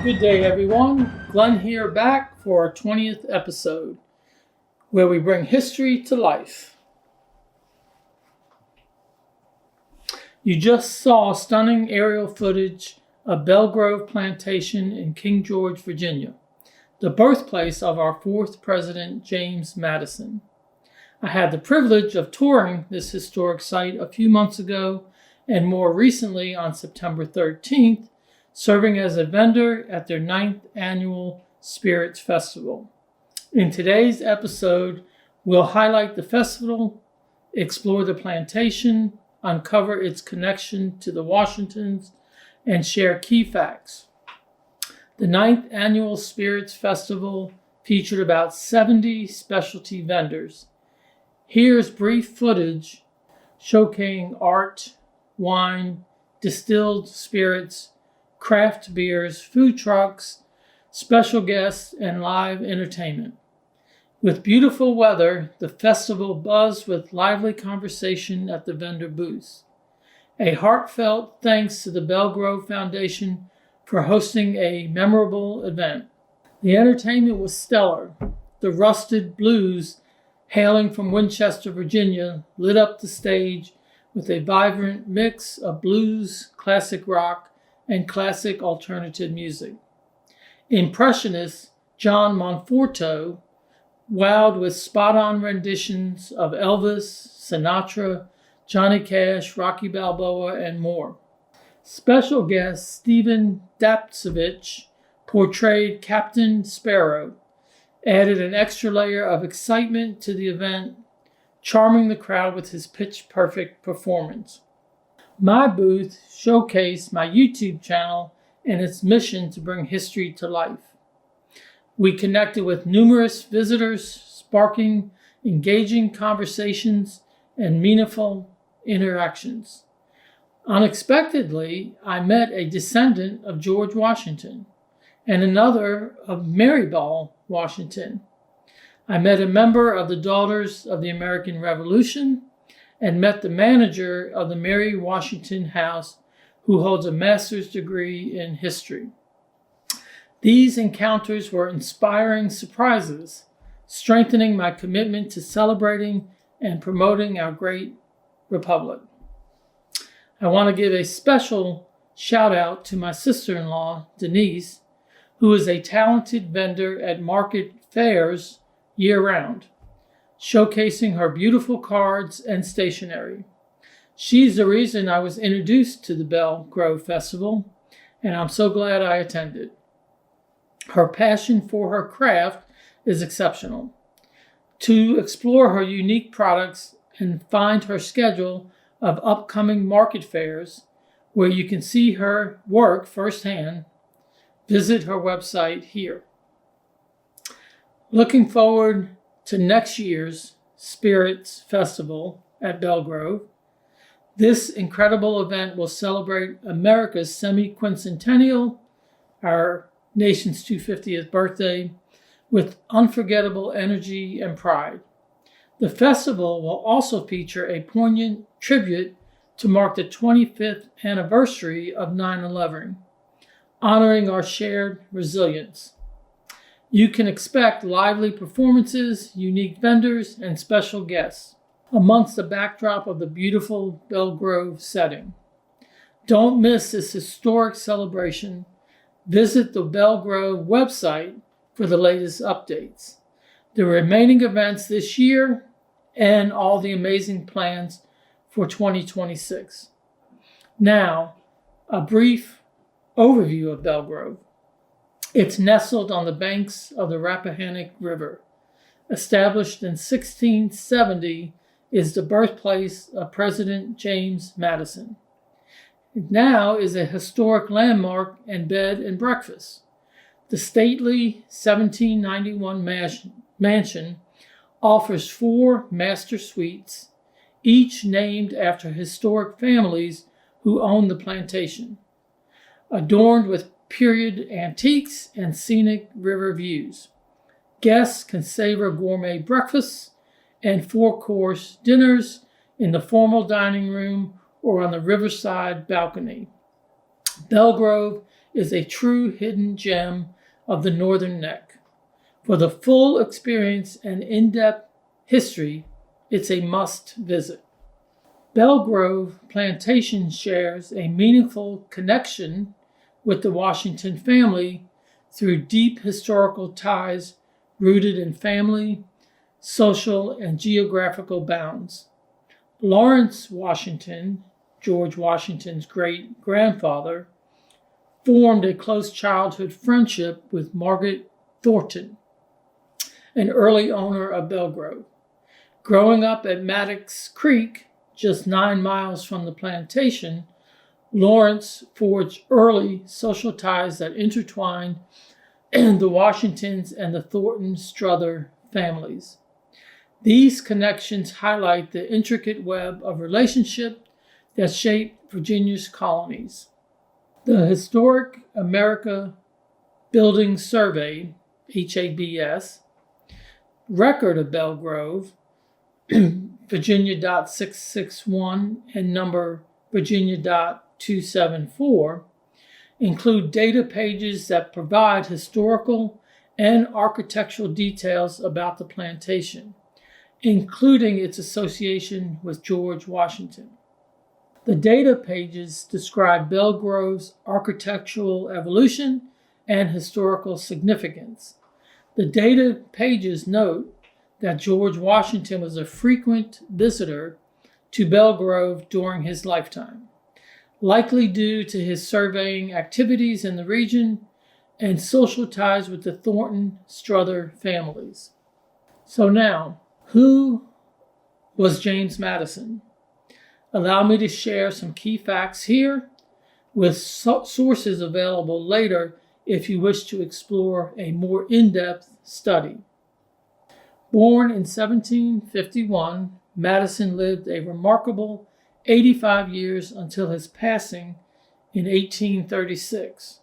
Good day, everyone. Glenn here, back for our 20th episode, where we bring history to life. You just saw stunning aerial footage of Belle Plantation in King George, Virginia, the birthplace of our fourth president, James Madison. I had the privilege of touring this historic site a few months ago, and more recently on September 13th, serving as a vendor at their 9th annual Spirits Festival. In today's episode, we'll highlight the festival, explore the plantation, uncover its connection to the Washingtons, and share key facts. The 9th annual Spirits Festival featured about 70 specialty vendors. Here's brief footage showcasing art, wine, distilled spirits, craft beers, food trucks, special guests, and live entertainment. With beautiful weather, the festival buzzed with lively conversation at the vendor booths. A heartfelt thanks to the Belle Foundation for hosting a memorable event. The entertainment was stellar. The Rusted Blues, hailing from Winchester, Virginia, lit up the stage with a vibrant mix of blues, classic rock, and classic alternative music. Impressionist John Monforto wowed with spot-on renditions of Elvis, Sinatra, Johnny Cash, Rocky Balboa, and more. Special guest Stephen Dapsevich portrayed Captain Sparrow, added an extra layer of excitement to the event, charming the crowd with his pitch-perfect performance. My booth showcased my YouTube channel and its mission to bring history to life. We connected with numerous visitors, sparking engaging conversations and meaningful interactions. Unexpectedly, I met a descendant of George Washington and another of Mary Belle Washington. I met a member of the Daughters of the American Revolution and met the manager of the Mary Washington House, who holds a master's degree in history. These encounters were inspiring surprises, strengthening my commitment to celebrating and promoting our great republic. I want to give a special shout out to my sister-in-law, Denise, who is a talented vendor at market fairs year-round, showcasing her beautiful cards and stationery. She's the reason I was introduced to the Belle Festival, and I'm so glad I attended. Her passion for her craft is exceptional. To explore her unique products and find her schedule of upcoming market fairs, where you can see her work firsthand, visit her website here. Looking forward to next year's Spirits Festival at Belle. This incredible event will celebrate America's semi-quincentennial, our nation's 250th birthday, with unforgettable energy and pride. The festival will also feature a poignant tribute to mark the 25th anniversary of 9/11, honoring our shared resilience. You can expect lively performances, unique vendors, and special guests amongst the backdrop of the beautiful Belle setting. Don't miss this historic celebration. Visit the Belle website for the latest updates, the remaining events this year, and all the amazing plans for 2026. Now, a brief overview of Belle. It's nestled on the banks of the Rappahannock River. Established in 1670, is the birthplace of President James Madison. It now is a historic landmark and bed and breakfast. The stately 1791 mansion offers 4 master suites, each named after historic families who owned the plantation, adorned with period antiques and scenic river views. Guests can savor gourmet breakfasts and 4-course dinners in the formal dining room or on the riverside balcony. Belle is a true hidden gem of the Northern Neck. For the full experience and in-depth history, it's a must visit. Belle Grove Plantation shares a meaningful connection with the Washington family through deep historical ties rooted in family, social, and geographical bounds. Lawrence Washington, George Washington's great-grandfather, formed a close childhood friendship with Margaret Thornton, an early owner of Belle Grove. Growing up at Maddox Creek, just 9 miles from the plantation, Lawrence forged early social ties that intertwined the Washingtons and the Thornton-Strother families. These connections highlight the intricate web of relationship that shaped Virginia's colonies. The Historic America Building Survey, HABS, record of Belle Grove, Virginia.661 and number Virginia.274, include data pages that provide historical and architectural details about the plantation, including its association with George Washington. The data pages describe Belle Grove's architectural evolution and historical significance. The data pages note that George Washington was a frequent visitor to Belle Grove during his lifetime, likely due to his surveying activities in the region and social ties with the Thornton-Strother families. So now, who was James Madison? Allow me to share some key facts here with sources available later if you wish to explore a more in-depth study. Born in 1751, Madison lived a remarkable 85 years until his passing in 1836.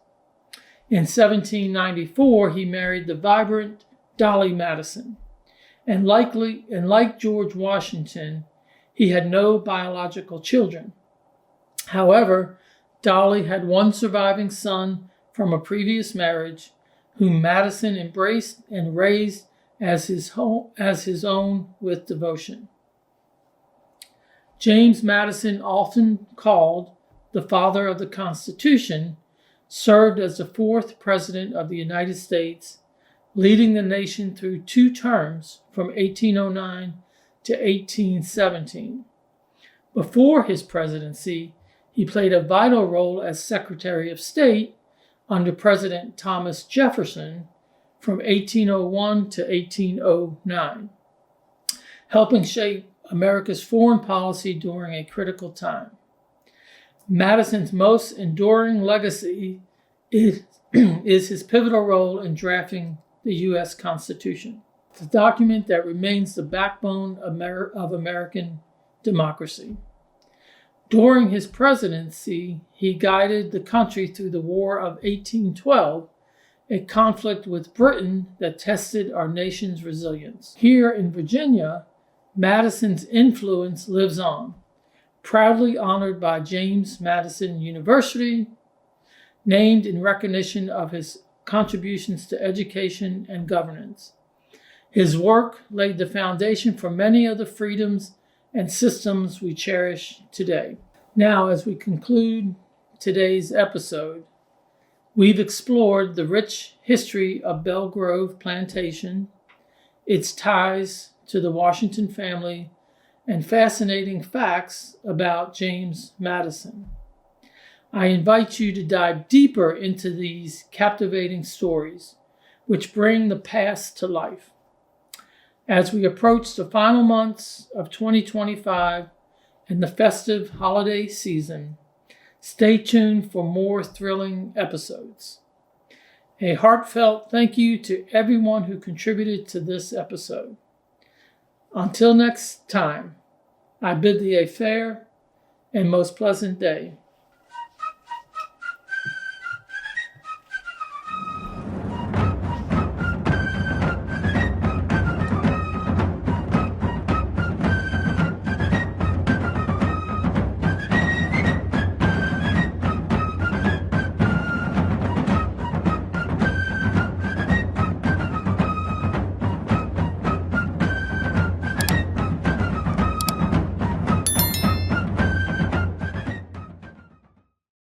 In 1794, he married the vibrant Dolly Madison, and like George Washington, he had no biological children. However, Dolly had one surviving son from a previous marriage, whom Madison embraced and raised as his own with devotion. James Madison, often called the father of the Constitution, served as the fourth president of the United States, leading the nation through 2 terms from 1809 to 1817. Before his presidency, he played a vital role as Secretary of State under President Thomas Jefferson from 1801 to 1809, helping shape America's foreign policy during a critical time. Madison's most enduring legacy is his pivotal role in drafting the U.S. Constitution, the document that remains the backbone of American democracy. During his presidency, he guided the country through the War of 1812, a conflict with Britain that tested our nation's resilience. Here in Virginia, Madison's influence lives on, proudly honored by James Madison University, named in recognition of his contributions to education and governance. His work laid the foundation for many of the freedoms and systems we cherish today. Now, as we conclude today's episode, we've explored the rich history of Belle Grove Plantation, its ties to the Washington family, and fascinating facts about James Madison. I invite you to dive deeper into these captivating stories, which bring the past to life. As we approach the final months of 2025 and the festive holiday season, stay tuned for more thrilling episodes. A heartfelt thank you to everyone who contributed to this episode. Until next time, I bid thee a fair and most pleasant day.